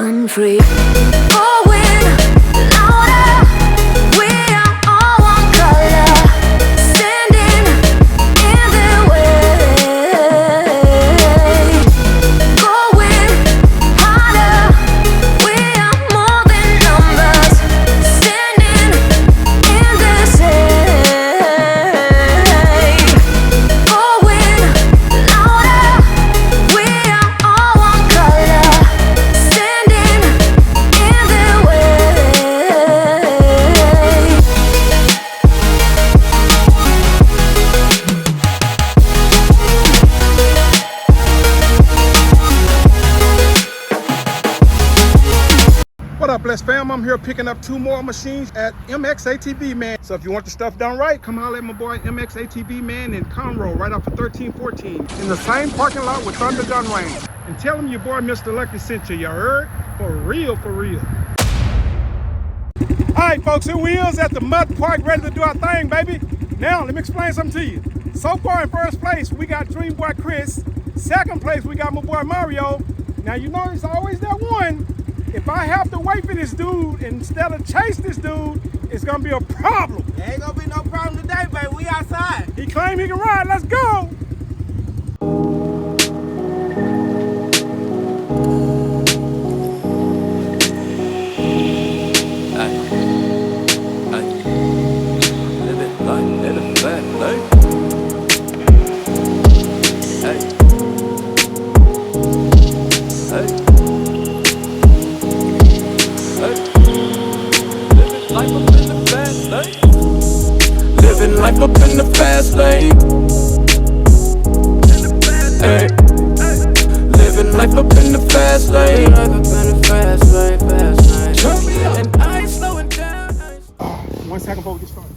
run free. Going louder, we are all one color, standing in their way. Going harder, we are more than numbers, standing in the same. Going louder, we are all one color, standing in their way. What up, Bless fam? I'm here picking up 2 more machines at MXATV, man. So if you want your stuff done right, come holler at my boy MXATV, man, in Conroe, right off of 1314, in the same parking lot with Thunder Gun Range. And tell him your boy Mr. Lucky sent you heard? For real, for real. All right, folks, here we is at the Mud Park, ready to do our thing, baby. Now, let me explain something to you. So far in first place, we got Dream Boy Chris. Second place, we got my boy Mario. Now, you know it's always that one. If I have to wait for this dude instead of chase this dude, it's gonna be a problem. There ain't gonna be no problem today, baby. We outside. He claimed he can ride. Let's go. Living life up in the fast lane. Hey. Living life up in the fast lane. And I ain't slowing down. 1 second before we get started.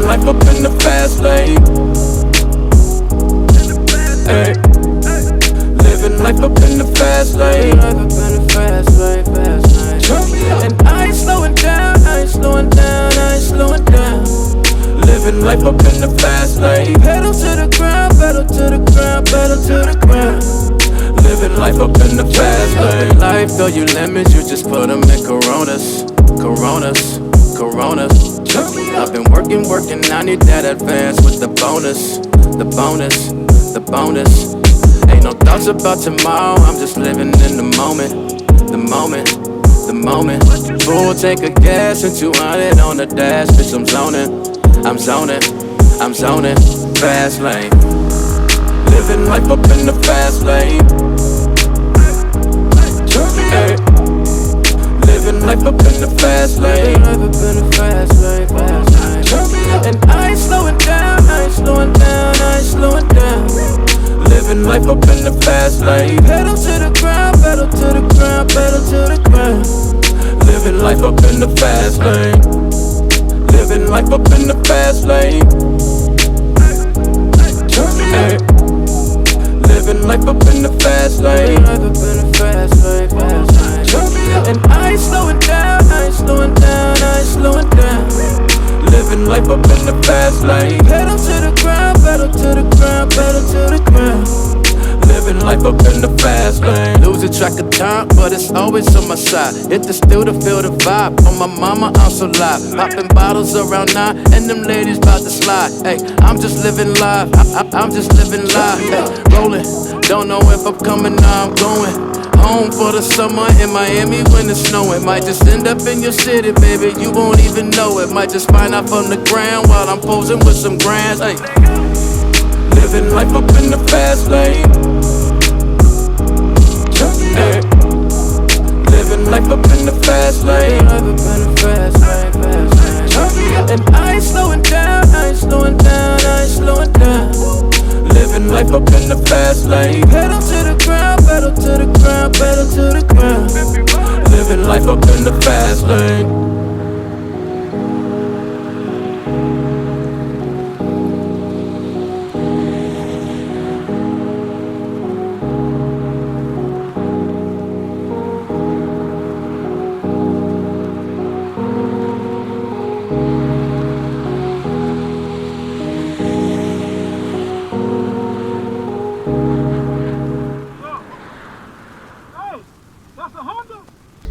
life up in the fast lane. Hey. Living life up in the fast lane. Life up in the fast lane, fast lane. And I ain't slowing down, I ain't slowing down, I ain't slowing down. Living life up in the fast lane. Pedal to the ground, pedal to the ground, pedal to the ground. Living life up in the fast lane. Life, though you limits, you just put them in Coronas, Coronas, Coronas. I've been working, I need that advance with the bonus, the bonus, the bonus. Ain't no thoughts about tomorrow, I'm just living in the moment, the moment, the moment. Full tank of gas and 200 on the dash, bitch, I'm zoning, I'm zoning, I'm zoning. Fast lane. Living life up in the fast lane. Hey. Living life up in the fast lane. Life up in the fast lane, fast lane. And I ain't slowing down, I ain't slowing down, I ain't slowing down. Living life up in the fast lane. Pedal to the ground, pedal to the ground, pedal to the ground. Living life up in the fast lane. Living life up in the fast lane. Hey. Living life up in the fast lane. Life up in the fast lane, fast lane. And I ain't slowing down, I ain't slowing down, I ain't slowing down. Living life up in the fast lane. Pedal to the ground, pedal to the ground, pedal to the ground. Living life up in the fast lane. Losing track of time, but it's always on my side. Hit the still to feel the vibe. On my mama, I'm so live. Popping bottles around 9, and them ladies bout to slide. Hey, I'm just living live. I'm just living live. Hey, rolling. Don't know if I'm coming or I'm going. Home for the summer in Miami when it's snowing. Might just end up in your city, baby, you won't even know it. Might just find out from the ground while I'm posing with some grands. Ay. Living life up in the fast lane. Ay. Living life up in the fast lane. Life up in the fast lane, fast lane. And I ain't slowing down, I ain't slowing down, I ain't slowing down. Living life up in the fast lane. Pedal to the ground, pedal to the ground, pedal to the ground. Living life up in the fast lane.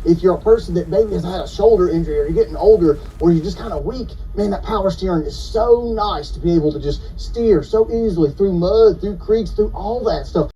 If you're a person that maybe has had a shoulder injury, or you're getting older, or you're just kind of weak, man, that power steering is so nice to be able to just steer so easily through mud, through creeks, through all that stuff.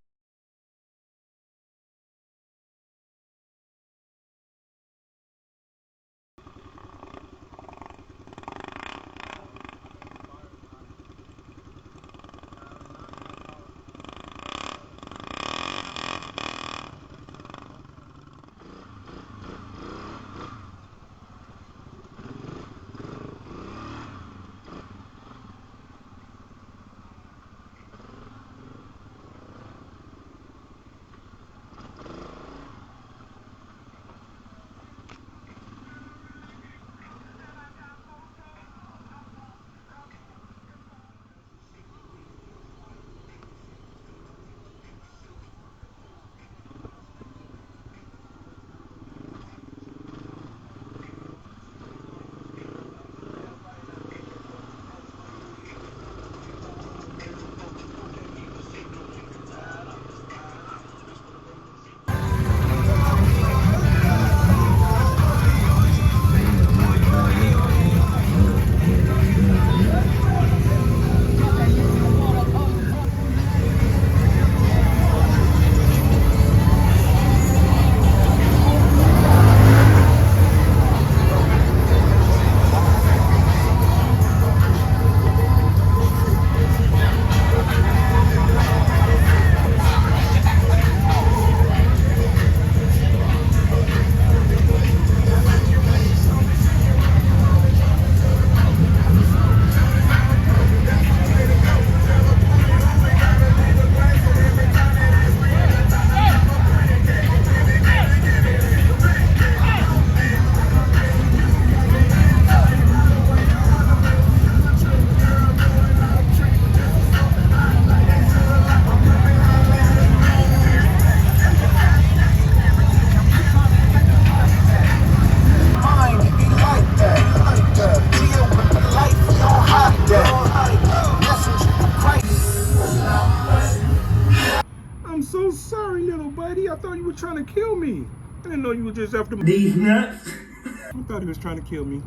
I'm so sorry, little buddy. I thought you were trying to kill me. I didn't know you were just after me. These nuts. I thought he was trying to kill me.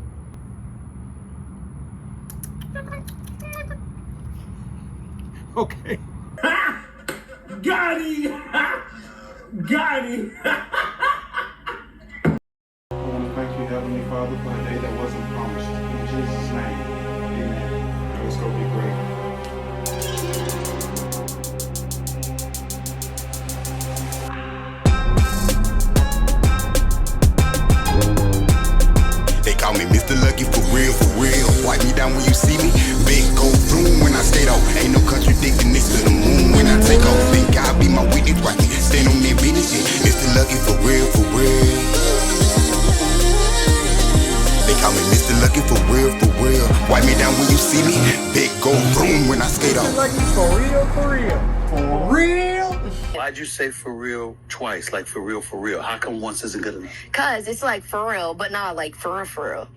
Okay. Got him. Got him. I want to thank you, Heavenly Father, for a day that wasn't promised. In Jesus' name, amen. Let's go be great. They call me Mr. Lucky for real, for real. Wipe me down when you see me. Big gold bloom when I skate off. Ain't no contradicting this to the moon when I take off. Think God be my witness, why can't stand on their business shit. Mr. Lucky for real, for real. They call me Mr. Lucky for real, for real. Wipe me down when you see me. Big gold bloom when I skate off. Lucky for real, for real. For real? Why'd you say for real twice? Like for real, for real? How come once isn't good enough? Cause it's like for real, but not like for real, for real.